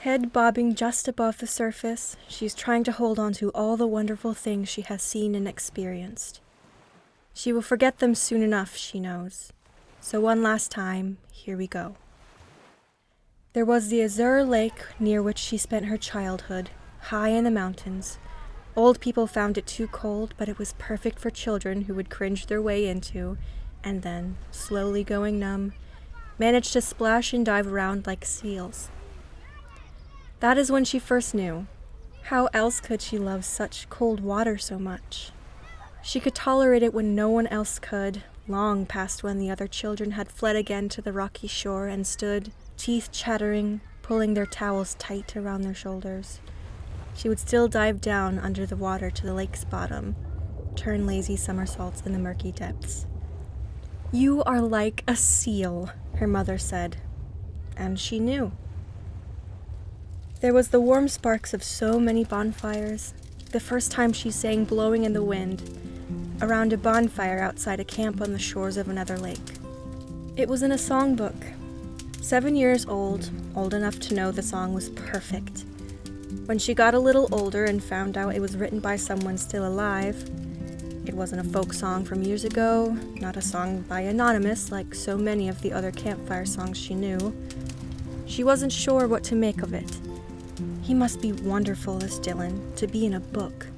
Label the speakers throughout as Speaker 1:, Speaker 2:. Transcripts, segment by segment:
Speaker 1: Head bobbing just above the surface, she's trying to hold on to all the wonderful things she has seen and experienced. She will forget them soon enough, she knows. So one last time, here we go. There was the azure lake near which she spent her childhood, high in the mountains. Old people found it too cold, but it was perfect for children who would cringe their way into, and then, slowly going numb, manage to splash and dive around like seals. That is when she first knew. How else could she love such cold water so much? She could tolerate it when no one else could, long past when the other children had fled again to the rocky shore and stood, teeth chattering, pulling their towels tight around their shoulders. She would still dive down under the water to the lake's bottom, turn lazy somersaults in the murky depths. "You are like a seal," her mother said, and she knew. There was the warm sparks of so many bonfires, the first time she sang blowing in the wind, around a bonfire outside a camp on the shores of another lake. It was in a songbook. 7 years old enough to know the song was perfect. When she got a little older and found out it was written by someone still alive, it wasn't a folk song from years ago, not a song by Anonymous like so many of the other campfire songs she knew. She wasn't sure what to make of it. He must be wonderful, this Dylan, to be in a book.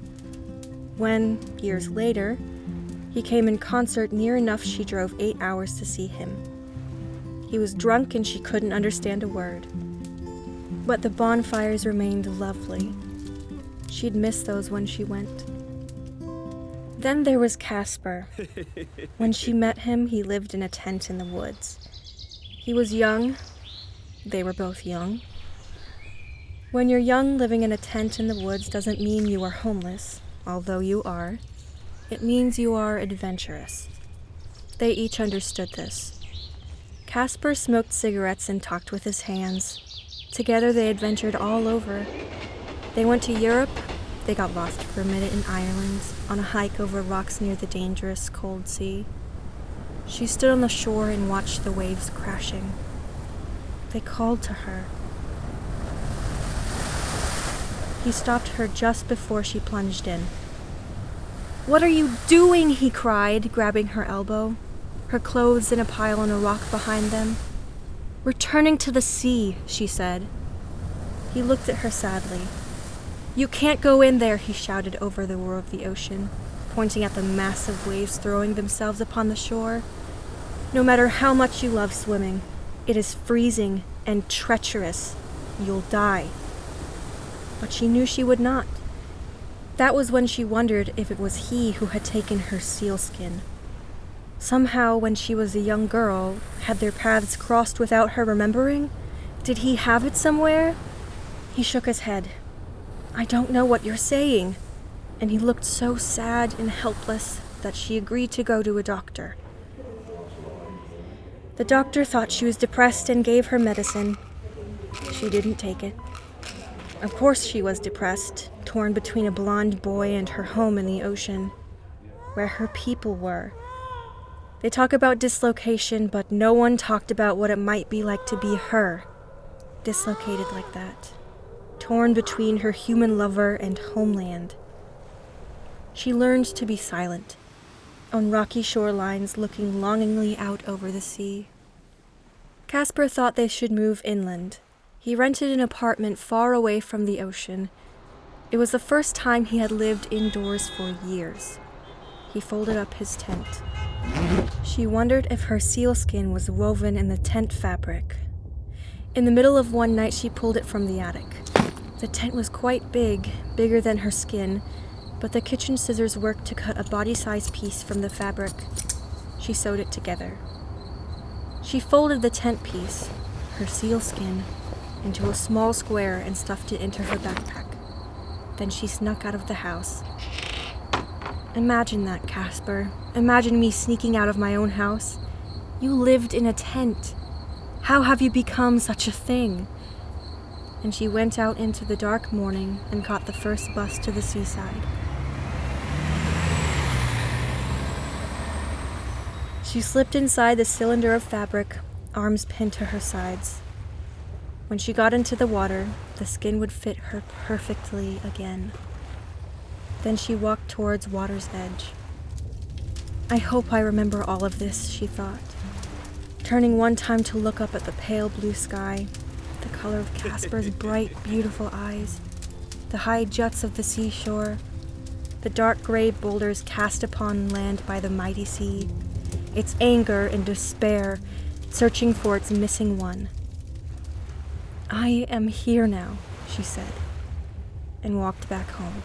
Speaker 1: When, years later, he came in concert near enough she drove 8 hours to see him. He was drunk and she couldn't understand a word. But the bonfires remained lovely. She'd miss those when she went. Then there was Casper. When she met him, he lived in a tent in the woods. He was young. They were both young. When you're young, living in a tent in the woods doesn't mean you are homeless, although you are. It means you are adventurous. They each understood this. Casper smoked cigarettes and talked with his hands. Together they adventured all over. They went to Europe. They got lost for a minute in Ireland, on a hike over rocks near the dangerous cold sea. She stood on the shore and watched the waves crashing. They called to her. He stopped her just before she plunged in. "What are you doing?" he cried, grabbing her elbow, her clothes in a pile on a rock behind them. "Returning to the sea," she said. He looked at her sadly. "You can't go in there," he shouted over the roar of the ocean, pointing at the massive waves throwing themselves upon the shore. "No matter how much you love swimming, it is freezing and treacherous. You'll die." But she knew she would not. That was when she wondered if it was he who had taken her sealskin. Somehow, when she was a young girl, had their paths crossed without her remembering? Did he have it somewhere? He shook his head. "I don't know what you're saying." And he looked so sad and helpless that she agreed to go to a doctor. The doctor thought she was depressed and gave her medicine. She didn't take it. Of course she was depressed, torn between a blonde boy and her home in the ocean, where her people were. They talk about dislocation, but no one talked about what it might be like to be her, dislocated like that, torn between her human lover and homeland. She learned to be silent, on rocky shorelines looking longingly out over the sea. Casper thought they should move inland. He rented an apartment far away from the ocean. It was the first time he had lived indoors for years. He folded up his tent. She wondered if her sealskin was woven in the tent fabric. In the middle of one night, she pulled it from the attic. The tent was quite big, bigger than her skin, but the kitchen scissors worked to cut a body-sized piece from the fabric. She sewed it together. She folded the tent piece, her sealskin, into a small square and stuffed it into her backpack. Then she snuck out of the house. Imagine that, Casper. Imagine me sneaking out of my own house. You lived in a tent. How have you become such a thing? And she went out into the dark morning and caught the first bus to the seaside. She slipped inside the cylinder of fabric, arms pinned to her sides. When she got into the water, the skin would fit her perfectly again. Then she walked towards water's edge. I hope I remember all of this, she thought, turning one time to look up at the pale blue sky, the color of Casper's bright, beautiful eyes, the high juts of the seashore, the dark gray boulders cast upon land by the mighty sea, its anger and despair, searching for its missing one. I am here now, she said, and walked back home.